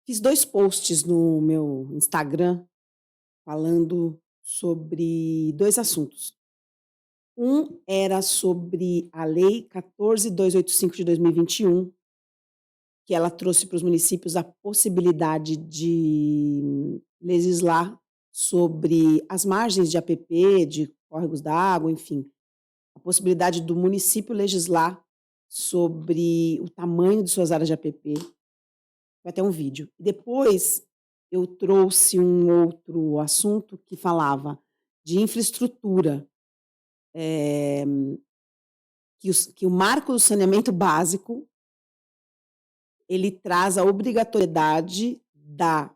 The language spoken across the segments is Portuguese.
Fiz 2 posts no meu Instagram falando sobre 2 assuntos. Um era sobre a Lei 14.285 de 2021, que ela trouxe para os municípios a possibilidade de legislar sobre as margens de APP, de córregos d'água, enfim, a possibilidade do município legislar sobre o tamanho de suas áreas de APP. Vai ter um vídeo. Depois eu trouxe um outro assunto que falava de infraestrutura, eh, que o marco do saneamento básico, ele traz a obrigatoriedade da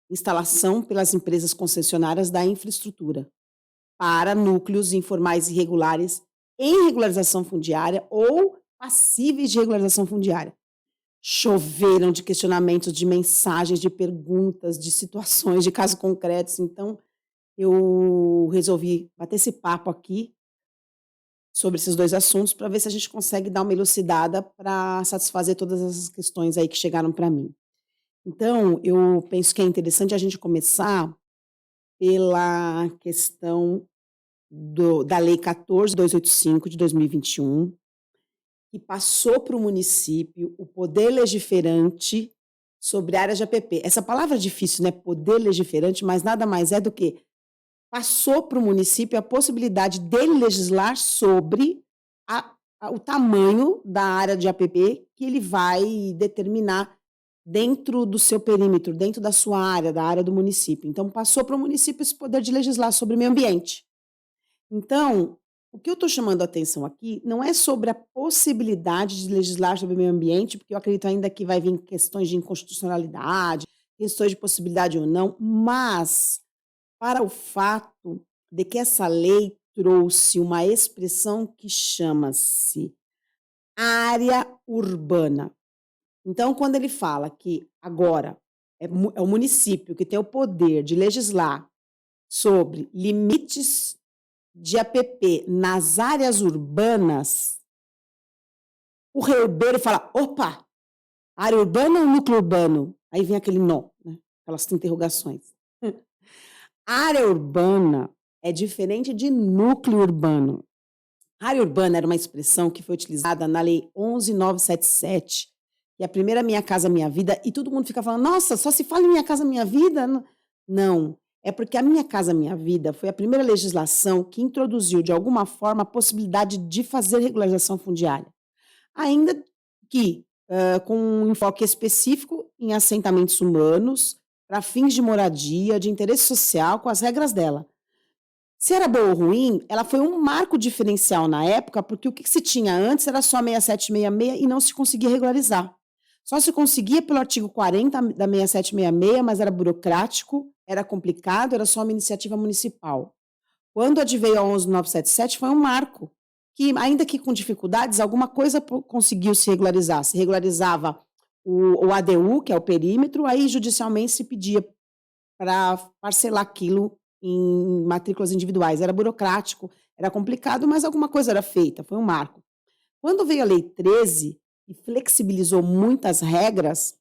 instalação pelas empresas concessionárias da infraestrutura para núcleos informais irregulares em regularização fundiária ou passíveis de regularização fundiária. Choveram de questionamentos, de mensagens, de perguntas, de situações, de casos concretos. Então, eu resolvi bater esse papo aqui sobre esses 2 assuntos para ver se a gente consegue dar uma elucidada para satisfazer todas essas questões aí que chegaram para mim. Então, eu penso que é interessante a gente começar pela questão da Lei 14.285 de 2021, que passou para o município o poder legiferante sobre áreas de APP. Essa palavra é difícil, né? Poder legiferante, mas nada mais é do que passou para o município a possibilidade dele legislar sobre o tamanho da área de APP que ele vai determinar dentro do seu perímetro, dentro da sua área, da área do município. Então, passou para o município esse poder de legislar sobre o meio ambiente. Então, o que eu estou chamando a atenção aqui não é sobre a possibilidade de legislar sobre o meio ambiente, porque eu acredito ainda que vai vir questões de inconstitucionalidade, questões de possibilidade ou não, mas para o fato de que essa lei trouxe uma expressão que chama-se área urbana. Então, quando ele fala que agora é o município que tem o poder de legislar sobre limites de APP nas áreas urbanas, o herbeiro fala: opa, área urbana ou núcleo urbano? Aí vem aquele nó, né? Aquelas interrogações. Área urbana é diferente de núcleo urbano. Área urbana era uma expressão que foi utilizada na Lei 11.977, que é a primeira Minha Casa Minha Vida, e todo mundo fica falando: nossa, só se fala em Minha Casa Minha Vida? Não, é porque a Minha Casa Minha Vida foi a primeira legislação que introduziu, de alguma forma, a possibilidade de fazer regularização fundiária. Ainda que com um enfoque específico em assentamentos humanos, para fins de moradia, de interesse social, com as regras dela. Se era boa ou ruim, ela foi um marco diferencial na época, porque o que se tinha antes era só 6766 e não se conseguia regularizar. Só se conseguia pelo artigo 40 da 6766, mas era burocrático, era complicado, era só uma iniciativa municipal. Quando adveio a 11.977, foi um marco, que ainda que com dificuldades, alguma coisa conseguiu se regularizar. Se regularizava o ADU, que é o perímetro, aí judicialmente se pedia para parcelar aquilo em matrículas individuais. Era burocrático, era complicado, mas alguma coisa era feita, foi um marco. Quando veio a Lei 13 e flexibilizou muitas regras,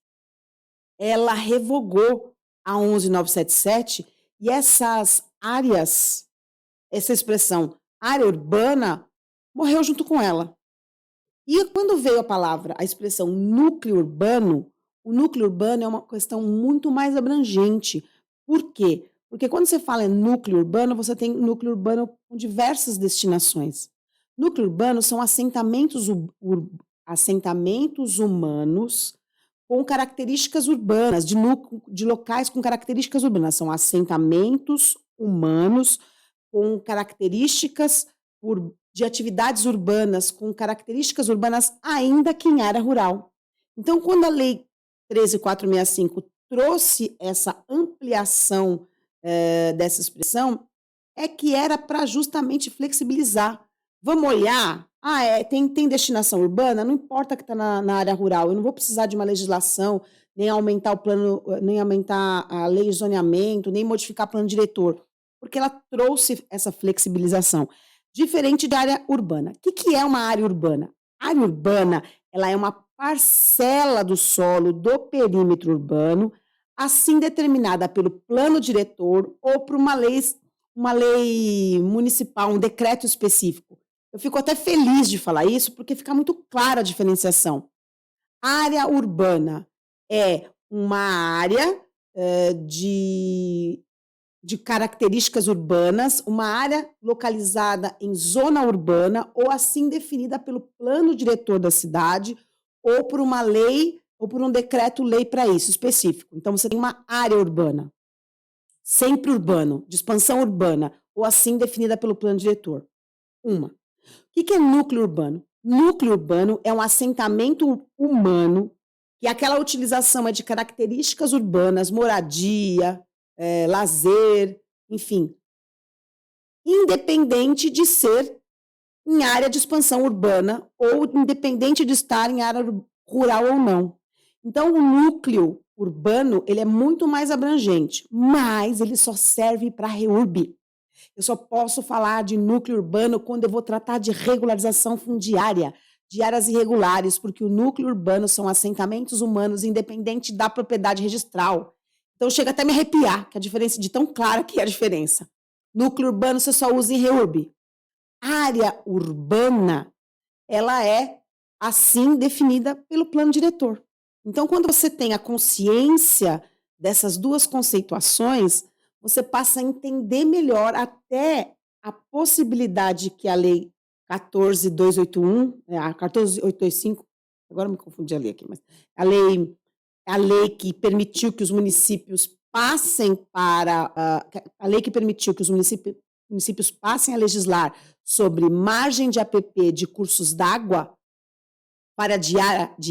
ela revogou a 11.977 e essas áreas, essa expressão área urbana, morreu junto com ela. E quando veio a expressão núcleo urbano, o núcleo urbano é uma questão muito mais abrangente. Por quê? Porque quando você fala em núcleo urbano, você tem núcleo urbano com diversas destinações. Núcleo urbano são assentamentos humanos com características urbanas, de locais com características urbanas. São assentamentos humanos com características de atividades urbanas, com características urbanas, ainda que em área rural. Então, quando a Lei 13.465 trouxe essa ampliação dessa expressão, é que era para justamente flexibilizar. Vamos olhar? Tem destinação urbana? Não importa que está na área rural, eu não vou precisar de uma legislação, nem aumentar o plano, nem aumentar a lei de zoneamento, nem modificar o plano diretor, porque ela trouxe essa flexibilização. Diferente da área urbana. O que é uma área urbana? A área urbana, ela é uma parcela do solo do perímetro urbano, assim determinada pelo plano diretor ou por uma lei municipal, um decreto específico. Eu fico até feliz de falar isso, porque fica muito clara a diferenciação. Área urbana é uma área de características urbanas, uma área localizada em zona urbana ou assim definida pelo plano diretor da cidade ou por uma lei ou por um decreto-lei para isso específico. Então, você tem uma área urbana, sempre urbano, de expansão urbana, ou assim definida pelo plano diretor. Uma. O que é núcleo urbano? Núcleo urbano é um assentamento humano que aquela utilização é de características urbanas, moradia, lazer, enfim, independente de ser em área de expansão urbana ou independente de estar em área rural ou não. Então, o núcleo urbano, ele é muito mais abrangente, mas ele só serve para REURB. Eu só posso falar de núcleo urbano quando eu vou tratar de regularização fundiária, de áreas irregulares, porque o núcleo urbano são assentamentos humanos independente da propriedade registral. Então chega até a me arrepiar, que a diferença de tão clara que é a diferença. Núcleo urbano você só usa em REURB. Área urbana, ela é assim definida pelo plano diretor. Então, quando você tem a consciência dessas duas conceituações, você passa a entender melhor até a possibilidade que a lei 14.281, a 14.825, agora me confundi a lei aqui, mas a lei que permitiu que os municípios passem a lei que permitiu que os municípios passem a legislar sobre margem de APP de cursos d'água para de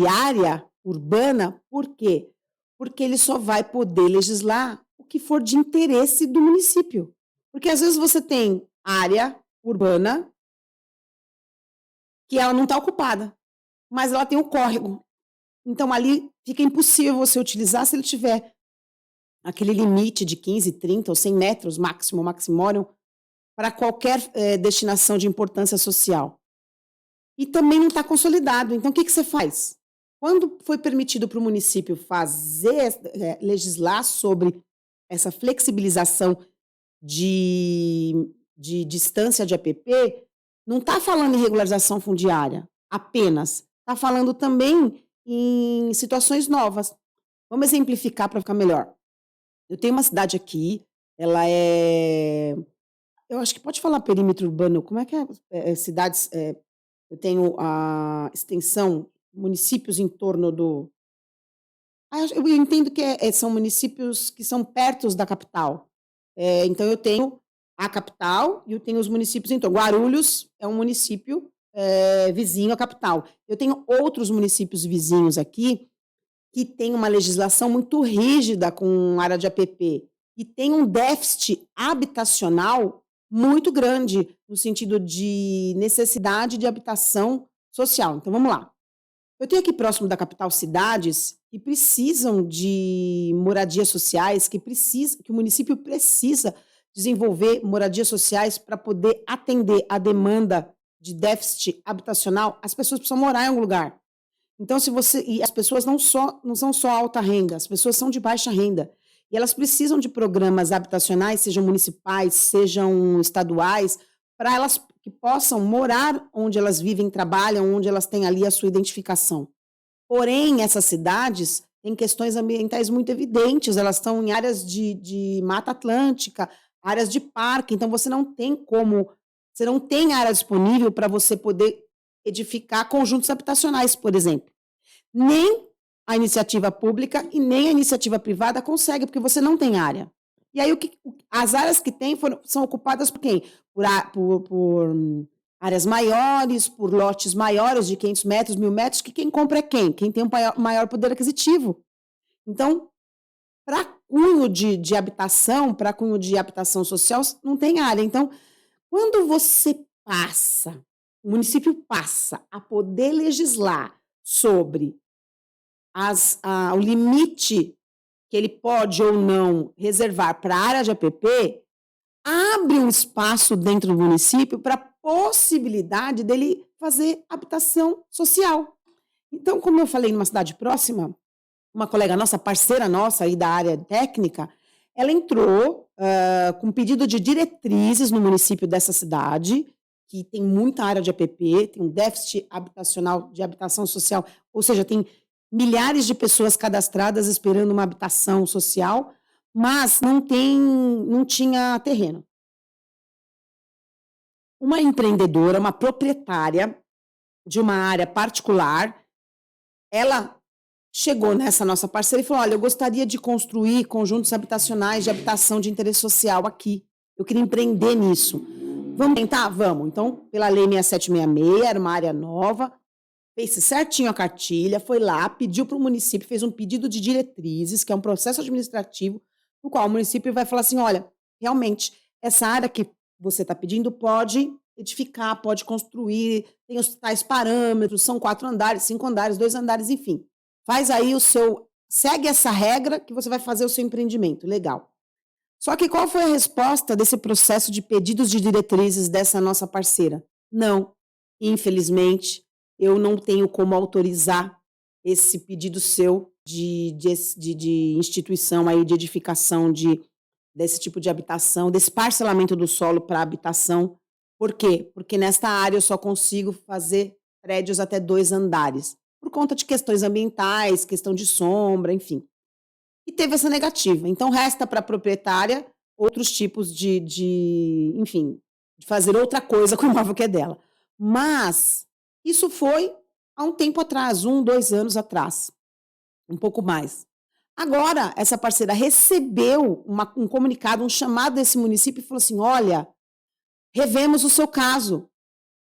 área urbana, por quê? Porque ele só vai poder legislar o que for de interesse do município. Porque às vezes você tem área urbana que ela não está ocupada, mas ela tem um córrego. Então ali fica impossível você utilizar se ele tiver aquele limite de 15, 30 ou 100 metros máximo, maximório, para qualquer destinação de importância social. E também não está consolidado. Então, o que você faz? Quando foi permitido para o município legislar sobre essa flexibilização de distância de APP, não está falando em regularização fundiária apenas, está falando também em situações novas. Vamos exemplificar para ficar melhor. Eu tenho uma cidade aqui, ela é... Eu acho que pode falar perímetro urbano, como é que é? Cidades... eu tenho a extensão, municípios em torno do... eu entendo que são municípios que são perto da capital. Então, eu tenho a capital e eu tenho os municípios em torno. Guarulhos é um município vizinho à capital. Eu tenho outros municípios vizinhos aqui que têm uma legislação muito rígida com área de APP e tem um déficit habitacional muito grande, no sentido de necessidade de habitação social. Então, vamos lá. Eu tenho aqui próximo da capital cidades que precisam de moradias sociais, que o município precisa desenvolver moradias sociais para poder atender a demanda de déficit habitacional. As pessoas precisam morar em algum lugar. Então, e as pessoas não são só alta renda, as pessoas são de baixa renda. E elas precisam de programas habitacionais, sejam municipais, sejam estaduais, para elas que possam morar onde elas vivem, trabalham, onde elas têm ali a sua identificação. Porém, essas cidades têm questões ambientais muito evidentes, elas estão em áreas de Mata Atlântica, áreas de parque, então você não tem área disponível para você poder edificar conjuntos habitacionais, por exemplo. Nem a iniciativa pública e nem a iniciativa privada consegue, porque você não tem área. E aí, as áreas que tem são ocupadas por quem? Por áreas maiores, por lotes maiores de 500 metros, 1.000 metros, que quem compra é quem? Quem tem um maior poder aquisitivo. Então, para cunho de habitação, para cunho de habitação social, não tem área. Então, quando o município passa a poder legislar sobre o limite que ele pode ou não reservar para a área de APP, abre um espaço dentro do município para a possibilidade dele fazer habitação social. Então, como eu falei numa cidade próxima, uma colega nossa, parceira nossa aí da área técnica, ela entrou, com um pedido de diretrizes no município dessa cidade, que tem muita área de APP, tem um déficit habitacional de habitação social, ou seja, tem milhares de pessoas cadastradas esperando uma habitação social, mas não tinha terreno. Uma empreendedora, uma proprietária de uma área particular, ela chegou nessa nossa parceira e falou: "Olha, eu gostaria de construir conjuntos habitacionais de habitação de interesse social aqui. Eu queria empreender nisso. Vamos tentar? Vamos". Então, pela lei 6766, era uma área nova, fez certinho a cartilha, foi lá, pediu para o município, fez um pedido de diretrizes, que é um processo administrativo, no qual o município vai falar assim: "Olha, realmente, essa área que você está pedindo pode edificar, pode construir, tem os tais parâmetros, são 4 andares, 5 andares, 2 andares, enfim. Faz aí o seu segue essa regra que você vai fazer o seu empreendimento", legal. Só que qual foi a resposta desse processo de pedidos de diretrizes dessa nossa parceira? Não, infelizmente, eu não tenho como autorizar esse pedido seu de instituição aí, de edificação desse tipo de habitação, desse parcelamento do solo para habitação. Por quê? Porque nesta área eu só consigo fazer prédios até 2 andares, por conta de questões ambientais, questão de sombra, enfim. E teve essa negativa. Então resta para a proprietária outros tipos enfim, de fazer outra coisa com o imóvel que é dela. Mas isso foi há um tempo atrás, 1, 2 anos atrás, um pouco mais. Agora, essa parceira recebeu um comunicado, um chamado desse município e falou assim: "Olha, revemos o seu caso.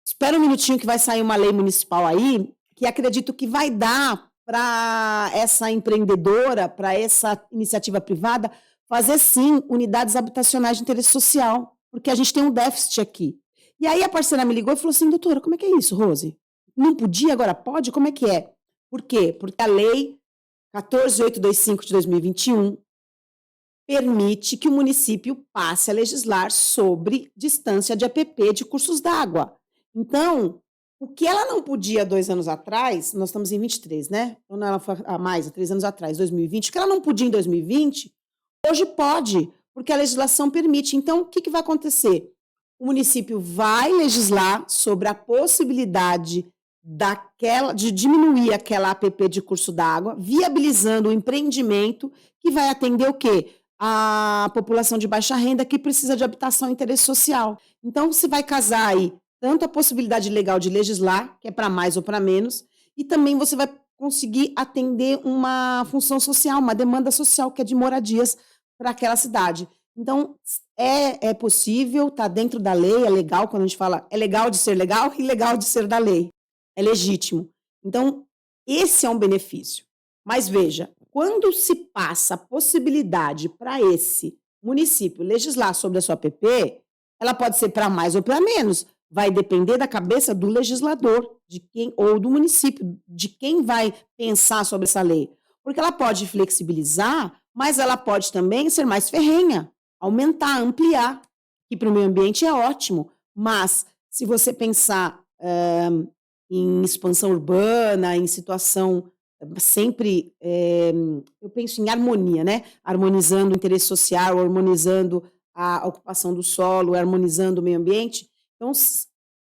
Espera um minutinho que vai sair uma lei municipal aí, que acredito que vai dar para essa empreendedora, para essa iniciativa privada, fazer sim unidades habitacionais de interesse social, porque a gente tem um déficit aqui". E aí a parceira me ligou e falou assim: "Doutora, como é que é isso, Rose? Não podia, agora pode? Como é que é?". Por quê? Porque a lei 14.825 de 2021 permite que o município passe a legislar sobre distância de APP de cursos d'água. Então, o que ela não podia 2 anos atrás, nós estamos em 23, né? Então ela foi há mais, há 3 anos atrás, 2020, o que ela não podia em 2020, hoje pode, porque a legislação permite. Então, o que que vai acontecer? O município vai legislar sobre a possibilidade de diminuir aquela APP de curso d'água, viabilizando o empreendimento que vai atender o quê? A população de baixa renda que precisa de habitação e interesse social. Então, se vai casar aí tanto a possibilidade legal de legislar, que é para mais ou para menos, e também você vai conseguir atender uma função social, uma demanda social, que é de moradias para aquela cidade. Então, é possível, está dentro da lei, é legal quando a gente fala, é legal de ser legal e legal de ser da lei. É legítimo. Então, esse é um benefício. Mas veja, quando se passa a possibilidade para esse município legislar sobre a sua APP, ela pode ser para mais ou para menos. Vai depender da cabeça do legislador, de quem ou do município, de quem vai pensar sobre essa lei. Porque ela pode flexibilizar, mas ela pode também ser mais ferrenha, aumentar, ampliar, que para o meio ambiente é ótimo. Mas se você pensar em expansão urbana, em situação sempre, eu penso em harmonia, né? Harmonizando o interesse social, harmonizando a ocupação do solo, harmonizando o meio ambiente. Então,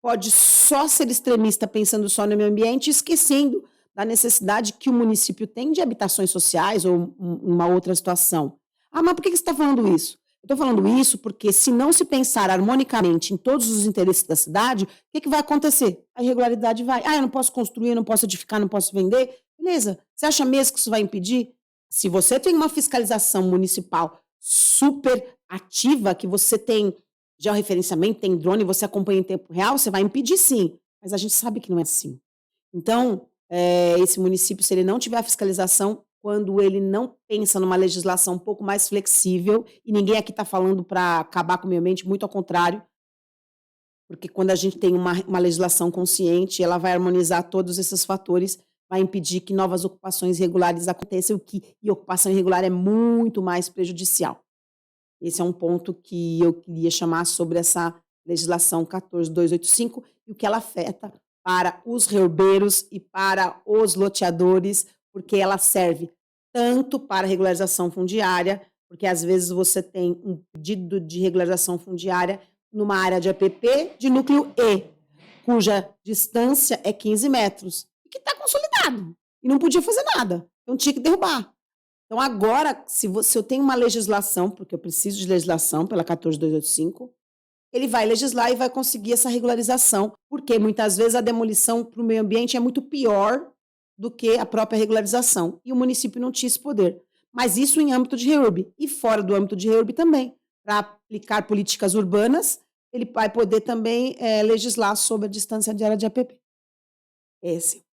pode só ser extremista pensando só no meio ambiente, esquecendo da necessidade que o município tem de habitações sociais ou uma outra situação. Ah, mas por que você está falando isso? Eu estou falando isso porque, se não se pensar harmonicamente em todos os interesses da cidade, o que vai acontecer? A irregularidade vai. Ah, eu não posso construir, eu não posso edificar, não posso vender. Beleza. Você acha mesmo que isso vai impedir? Se você tem uma fiscalização municipal super ativa, que você tem georreferenciamento, tem drone, você acompanha em tempo real, você vai impedir sim. Mas a gente sabe que não é assim. Então, esse município, se ele não tiver a fiscalização, quando ele não pensa numa legislação um pouco mais flexível, e ninguém aqui está falando para acabar com o meio ambiente, muito ao contrário, porque quando a gente tem uma legislação consciente, ela vai harmonizar todos esses fatores, vai impedir que novas ocupações irregulares aconteçam, e ocupação irregular é muito mais prejudicial. Esse é um ponto que eu queria chamar sobre essa legislação 14.285 e o que ela afeta para os reurbeiros e para os loteadores, porque ela serve tanto para regularização fundiária, porque às vezes você tem um pedido de regularização fundiária numa área de APP de núcleo E, cuja distância é 15 metros, e que está consolidado, e não podia fazer nada, então tinha que derrubar. Então agora, se eu tenho uma legislação, porque eu preciso de legislação pela 14285, ele vai legislar e vai conseguir essa regularização, porque muitas vezes a demolição para o meio ambiente é muito pior do que a própria regularização, e o município não tinha esse poder. Mas isso em âmbito de REURB, e fora do âmbito de REURB também, para aplicar políticas urbanas, ele vai poder também legislar sobre a distância de área de APP. Esse.